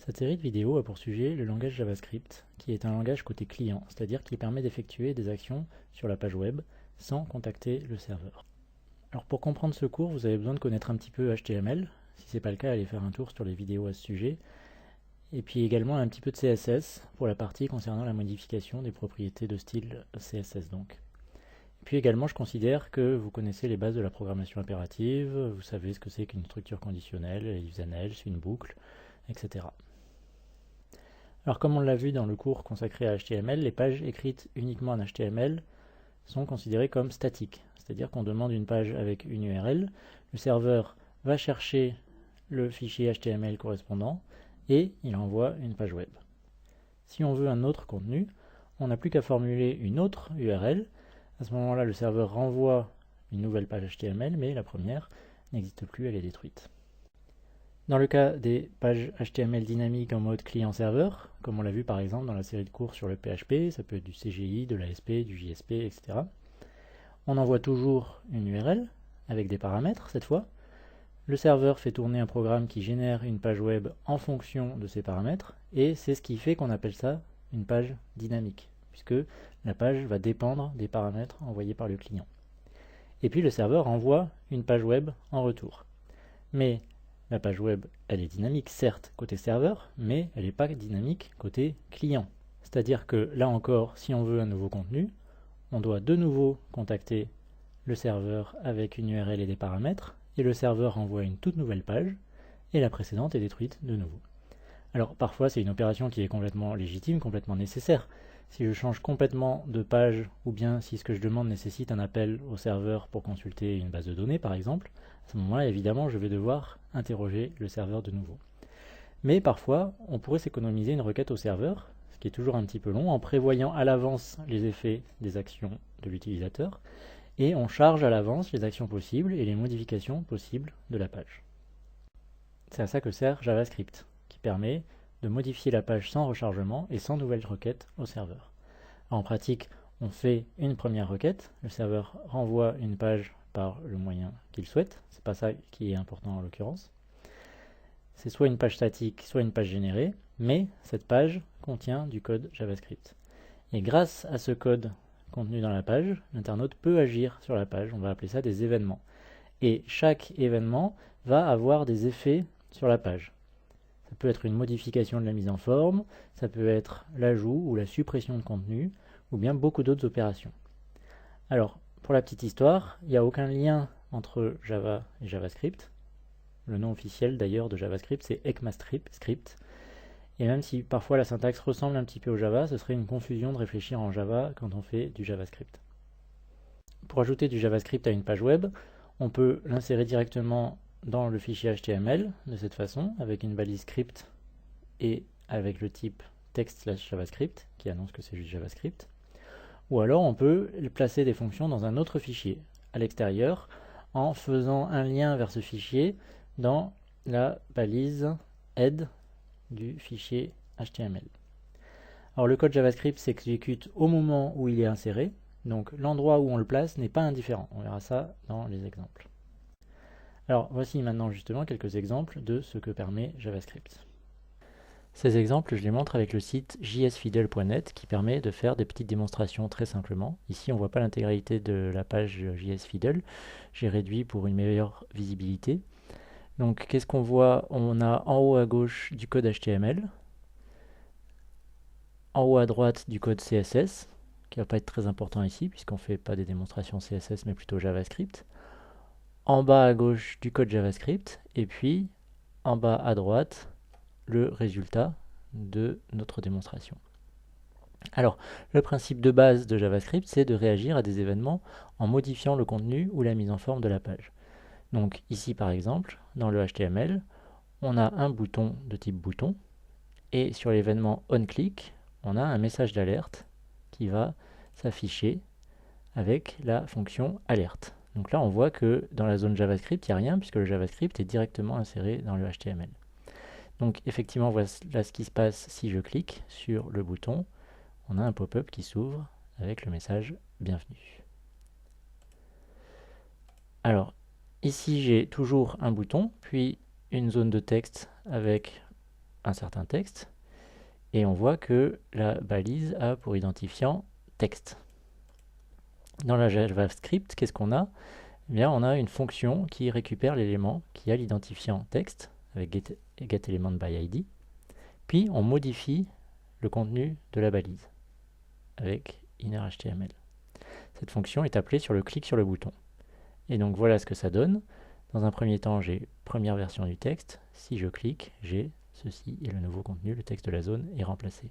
Cette série de vidéos a pour sujet le langage JavaScript, qui est un langage côté client, c'est-à-dire qui permet d'effectuer des actions sur la page web sans contacter le serveur. Alors pour comprendre ce cours, vous avez besoin de connaître un petit peu HTML. Si ce n'est pas le cas, allez faire un tour sur les vidéos à ce sujet. Et puis également un petit peu de CSS pour la partie concernant la modification des propriétés de style CSS donc. Et puis également, je considère que vous connaissez les bases de la programmation impérative, vous savez ce que c'est qu'une structure conditionnelle, if then else, une boucle, etc. Alors comme on l'a vu dans le cours consacré à HTML, les pages écrites uniquement en HTML sont considérées comme statiques. C'est-à-dire qu'on demande une page avec une URL, le serveur va chercher le fichier HTML correspondant et il envoie une page web. Si on veut un autre contenu, on n'a plus qu'à formuler une autre URL. À ce moment-là, le serveur renvoie une nouvelle page HTML, mais la première n'existe plus, elle est détruite. Dans le cas des pages HTML dynamiques en mode client-serveur, comme on l'a vu par exemple dans la série de cours sur le PHP, ça peut être du CGI, de l'ASP, du JSP, etc. On envoie toujours une URL avec des paramètres cette fois. Le serveur fait tourner un programme qui génère une page web en fonction de ces paramètres, et c'est ce qui fait qu'on appelle ça une page dynamique, puisque la page va dépendre des paramètres envoyés par le client. Et puis le serveur envoie une page web en retour. Mais la page web, elle est dynamique, certes, côté serveur, mais elle n'est pas dynamique côté client. C'est-à-dire que là encore, si on veut un nouveau contenu, on doit de nouveau contacter le serveur avec une URL et des paramètres, et le serveur envoie une toute nouvelle page, et la précédente est détruite de nouveau. Alors parfois c'est une opération qui est complètement légitime, complètement nécessaire. Si je change complètement de page, ou bien si ce que je demande nécessite un appel au serveur pour consulter une base de données par exemple, à ce moment-là évidemment je vais devoir interroger le serveur de nouveau. Mais parfois on pourrait s'économiser une requête au serveur, ce qui est toujours un petit peu long, en prévoyant à l'avance les effets des actions de l'utilisateur, et on charge à l'avance les actions possibles et les modifications possibles de la page. C'est à ça que sert JavaScript, qui permet de modifier la page sans rechargement et sans nouvelle requête au serveur. Alors en pratique, on fait une première requête, le serveur renvoie une page par le moyen qu'il souhaite, c'est pas ça qui est important en l'occurrence. C'est soit une page statique, soit une page générée, mais cette page contient du code JavaScript. Et grâce à ce code contenu dans la page, l'internaute peut agir sur la page, on va appeler ça des événements. Et chaque événement va avoir des effets sur la page. Ça peut être une modification de la mise en forme, ça peut être l'ajout ou la suppression de contenu, ou bien beaucoup d'autres opérations. Alors, pour la petite histoire, il n'y a aucun lien entre Java et JavaScript. Le nom officiel d'ailleurs de JavaScript, c'est ECMAScript. Et même si parfois la syntaxe ressemble un petit peu au Java, ce serait une confusion de réfléchir en Java quand on fait du JavaScript. Pour ajouter du JavaScript à une page web, on peut l'insérer directement dans le fichier HTML de cette façon, avec une balise script et avec le type text/javascript qui annonce que c'est juste JavaScript. Ou alors on peut placer des fonctions dans un autre fichier à l'extérieur en faisant un lien vers ce fichier dans la balise head du fichier HTML. Alors le code JavaScript s'exécute au moment où il est inséré, donc l'endroit où on le place n'est pas indifférent. On verra ça dans les exemples. Alors voici maintenant justement quelques exemples de ce que permet JavaScript. Ces exemples, je les montre avec le site jsfiddle.net qui permet de faire des petites démonstrations très simplement. Ici, on ne voit pas l'intégralité de la page JSFiddle. J'ai réduit pour une meilleure visibilité. Donc, qu'est-ce qu'on voit? On a en haut à gauche du code HTML, en haut à droite du code CSS, qui ne va pas être très important ici, puisqu'on ne fait pas des démonstrations CSS, mais plutôt JavaScript. En bas à gauche du code JavaScript, et puis en bas à droite, le résultat de notre démonstration. Alors, le principe de base de JavaScript, c'est de réagir à des événements en modifiant le contenu ou la mise en forme de la page. Donc ici par exemple, dans le HTML, on a un bouton de type bouton, et sur l'événement onClick, on a un message d'alerte qui va s'afficher avec la fonction alerte. Donc là, on voit que dans la zone JavaScript, il n'y a rien, puisque le JavaScript est directement inséré dans le HTML. Donc effectivement, voilà ce qui se passe si je clique sur le bouton. On a un pop-up qui s'ouvre avec le message « Bienvenue ». Alors, ici j'ai toujours un bouton, puis une zone de texte avec un certain texte, et on voit que la balise a pour identifiant texte. Dans la JavaScript, qu'est-ce qu'on a? Eh bien, on a une fonction qui récupère l'élément qui a l'identifiant texte, avec getElementById, puis on modifie le contenu de la balise, avec innerHTML. Cette fonction est appelée sur le clic sur le bouton. Et donc voilà ce que ça donne. Dans un premier temps, j'ai première version du texte. Si je clique, j'ai ceci et le nouveau contenu, le texte de la zone est remplacé.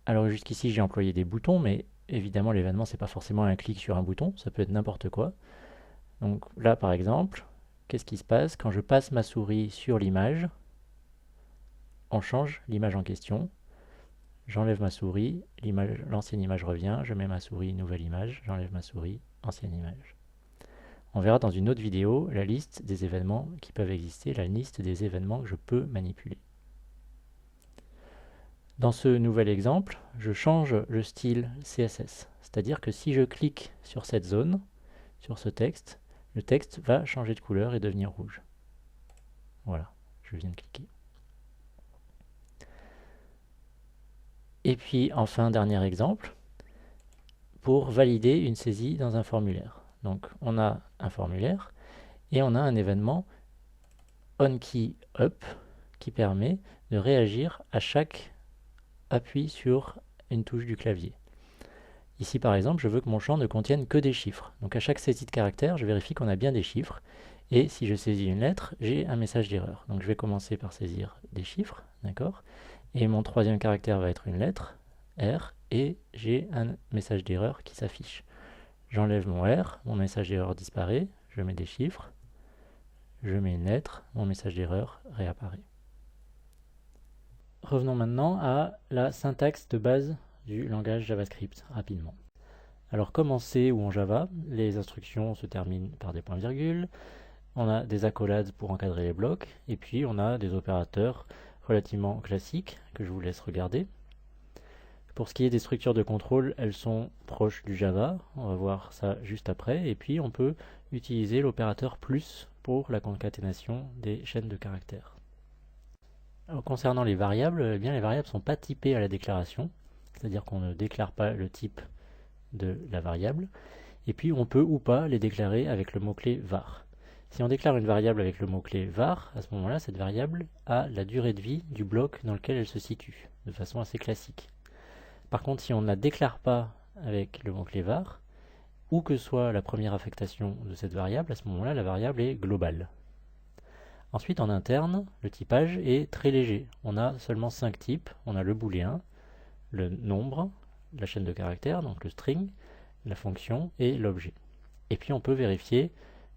Alors jusqu'ici, j'ai employé des boutons, mais évidemment, l'événement, c'est pas forcément un clic sur un bouton, ça peut être n'importe quoi. Donc là, par exemple, qu'est-ce qui se passe? Quand je passe ma souris sur l'image, on change l'image en question. J'enlève ma souris, l'ancienne image revient, je mets ma souris, nouvelle image, j'enlève ma souris, ancienne image. On verra dans une autre vidéo la liste des événements qui peuvent exister, la liste des événements que je peux manipuler. Dans ce nouvel exemple, je change le style CSS, c'est-à-dire que si je clique sur cette zone, sur ce texte, le texte va changer de couleur et devenir rouge. Voilà, je viens de cliquer. Et puis enfin, dernier exemple, pour valider une saisie dans un formulaire. Donc on a un formulaire et on a un événement onKeyUp qui permet de réagir à chaque appui sur une touche du clavier. Ici par exemple, je veux que mon champ ne contienne que des chiffres. Donc à chaque saisie de caractère, je vérifie qu'on a bien des chiffres. Et si je saisis une lettre, j'ai un message d'erreur. Donc je vais commencer par saisir des chiffres, d'accord? Et mon troisième caractère va être une lettre, R, et j'ai un message d'erreur qui s'affiche. J'enlève mon R, mon message d'erreur disparaît, je mets des chiffres, je mets une lettre, mon message d'erreur réapparaît. Revenons maintenant à la syntaxe de base du langage JavaScript, rapidement. Alors comme en C ou en Java, les instructions se terminent par des points-virgules, on a des accolades pour encadrer les blocs, et puis on a des opérateurs relativement classiques que je vous laisse regarder. Pour ce qui est des structures de contrôle, elles sont proches du Java, on va voir ça juste après, et puis on peut utiliser l'opérateur plus pour la concaténation des chaînes de caractères. Alors, concernant les variables, eh bien, les variables ne sont pas typées à la déclaration, c'est-à-dire qu'on ne déclare pas le type de la variable, et puis on peut ou pas les déclarer avec le mot-clé var. Si on déclare une variable avec le mot-clé var, à ce moment-là, cette variable a la durée de vie du bloc dans lequel elle se situe, de façon assez classique. Par contre, si on ne la déclare pas avec le mot-clé var, où que soit la première affectation de cette variable, à ce moment-là, la variable est globale. Ensuite, en interne, le typage est très léger. On a seulement 5 types. On a le booléen, le nombre, la chaîne de caractères, donc le string, la fonction et l'objet. Et puis on peut vérifier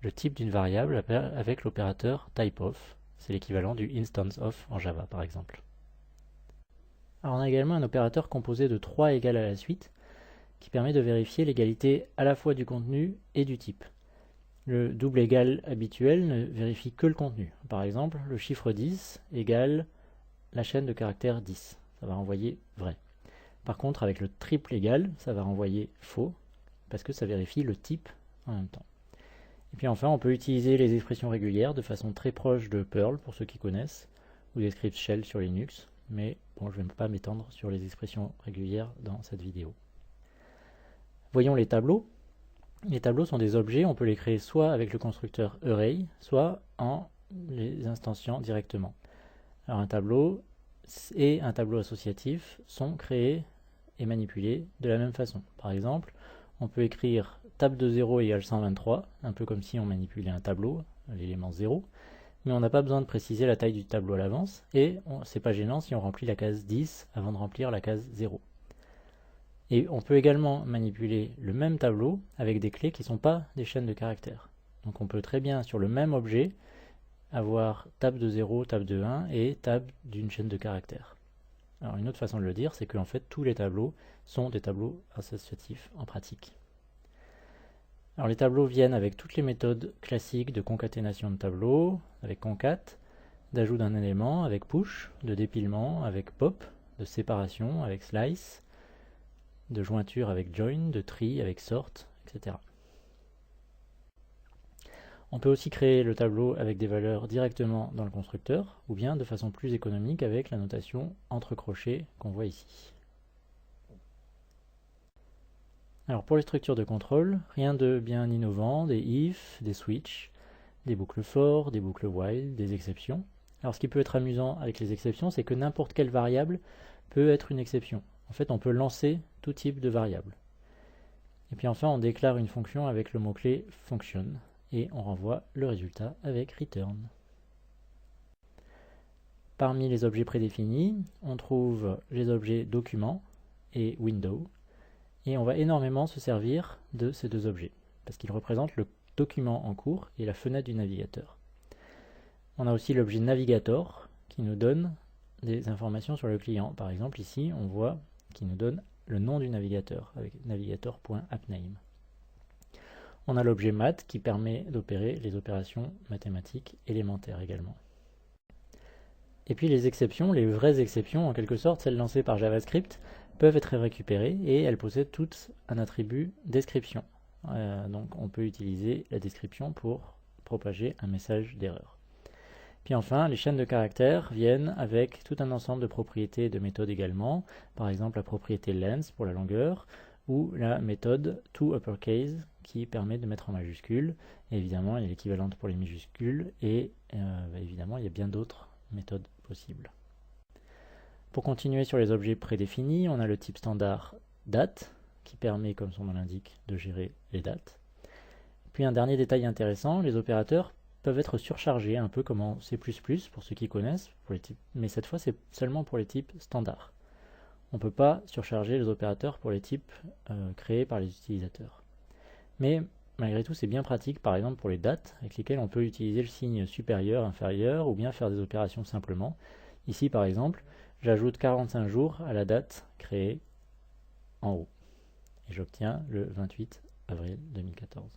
le type d'une variable avec l'opérateur typeof. C'est l'équivalent du instanceOf en Java par exemple. Alors on a également un opérateur composé de 3 égales à la suite qui permet de vérifier l'égalité à la fois du contenu et du type. Le double égal habituel ne vérifie que le contenu. Par exemple, le chiffre 10 égale la chaîne de caractères 10. Ça va renvoyer vrai. Par contre, avec le triple égal, ça va renvoyer faux, parce que ça vérifie le type en même temps. Et puis enfin, on peut utiliser les expressions régulières de façon très proche de Perl, pour ceux qui connaissent, ou des scripts shell sur Linux, mais bon, je ne vais pas m'étendre sur les expressions régulières dans cette vidéo. Voyons les tableaux. Les tableaux sont des objets, on peut les créer soit avec le constructeur array, soit en les instanciant directement. Alors un tableau et un tableau associatif sont créés et manipulés de la même façon. Par exemple, on peut écrire table de 0 égale 123, un peu comme si on manipulait un tableau, l'élément 0, mais on n'a pas besoin de préciser la taille du tableau à l'avance, et c'est pas gênant si on remplit la case 10 avant de remplir la case 0. Et on peut également manipuler le même tableau avec des clés qui ne sont pas des chaînes de caractères. Donc on peut très bien, sur le même objet, avoir table de 0, table de 1 et table d'une chaîne de caractères. Alors une autre façon de le dire, c'est qu'en fait tous les tableaux sont des tableaux associatifs en pratique. Alors les tableaux viennent avec toutes les méthodes classiques de concaténation de tableaux, avec concat, d'ajout d'un élément, avec push, de dépilement, avec pop, de séparation, avec slice, de jointure avec join, de tri avec sort, etc. On peut aussi créer le tableau avec des valeurs directement dans le constructeur, ou bien de façon plus économique avec la notation entre crochets qu'on voit ici. Alors pour les structures de contrôle, rien de bien innovant, des if, des switch, des boucles for, des boucles while, des exceptions. Alors ce qui peut être amusant avec les exceptions, c'est que n'importe quelle variable peut être une exception. En fait, on peut lancer tout type de variable. Et puis enfin, on déclare une fonction avec le mot-clé function, et on renvoie le résultat avec return. Parmi les objets prédéfinis, on trouve les objets document et window, et on va énormément se servir de ces deux objets, parce qu'ils représentent le document en cours et la fenêtre du navigateur. On a aussi l'objet navigator, qui nous donne des informations sur le client. Par exemple, ici, on voit qu'il nous donne le nom du navigateur, avec navigator.appname. On a l'objet math qui permet d'opérer les opérations mathématiques élémentaires également. Et puis les exceptions, les vraies exceptions en quelque sorte, celles lancées par JavaScript, peuvent être récupérées et elles possèdent toutes un attribut description. Donc on peut utiliser la description pour propager un message d'erreur. Puis enfin, les chaînes de caractères viennent avec tout un ensemble de propriétés et de méthodes également, par exemple la propriété length pour la longueur, ou la méthode toUppercase qui permet de mettre en majuscule. Et évidemment, il est l'équivalente pour les minuscules et évidemment, il y a bien d'autres méthodes possibles. Pour continuer sur les objets prédéfinis, on a le type standard date qui permet, comme son nom l'indique, de gérer les dates. Puis un dernier détail intéressant, les opérateurs peuvent être surchargés, un peu comme en C++ pour ceux qui connaissent, mais cette fois c'est seulement pour les types standards. On ne peut pas surcharger les opérateurs pour les types créés par les utilisateurs. Mais malgré tout, c'est bien pratique, par exemple pour les dates, avec lesquelles on peut utiliser le signe supérieur, inférieur, ou bien faire des opérations simplement. Ici, par exemple, j'ajoute 45 jours à la date créée en haut. Et j'obtiens le 28 avril 2014.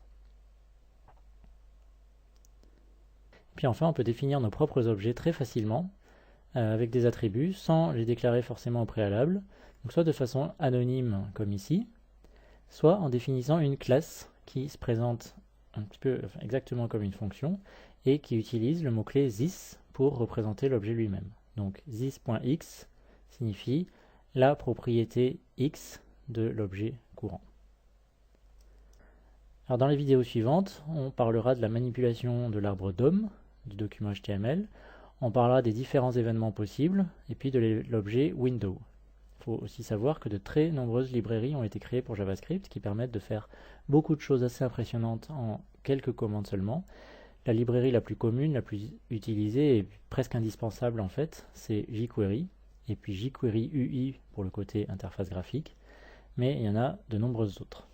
Puis enfin, on peut définir nos propres objets très facilement, avec des attributs, sans les déclarer forcément au préalable, donc soit de façon anonyme comme ici, soit en définissant une classe qui se présente un petit peu exactement comme une fonction et qui utilise le mot-clé this pour représenter l'objet lui-même. Donc this.x signifie la propriété x de l'objet courant. Alors dans les vidéos suivantes, on parlera de la manipulation de l'arbre DOM du document HTML, on parlera des différents événements possibles et puis de l'objet window. Il faut aussi savoir que de très nombreuses librairies ont été créées pour JavaScript qui permettent de faire beaucoup de choses assez impressionnantes en quelques commandes seulement. La librairie la plus commune, la plus utilisée et presque indispensable en fait, c'est jQuery, et puis jQuery UI pour le côté interface graphique, mais il y en a de nombreuses autres.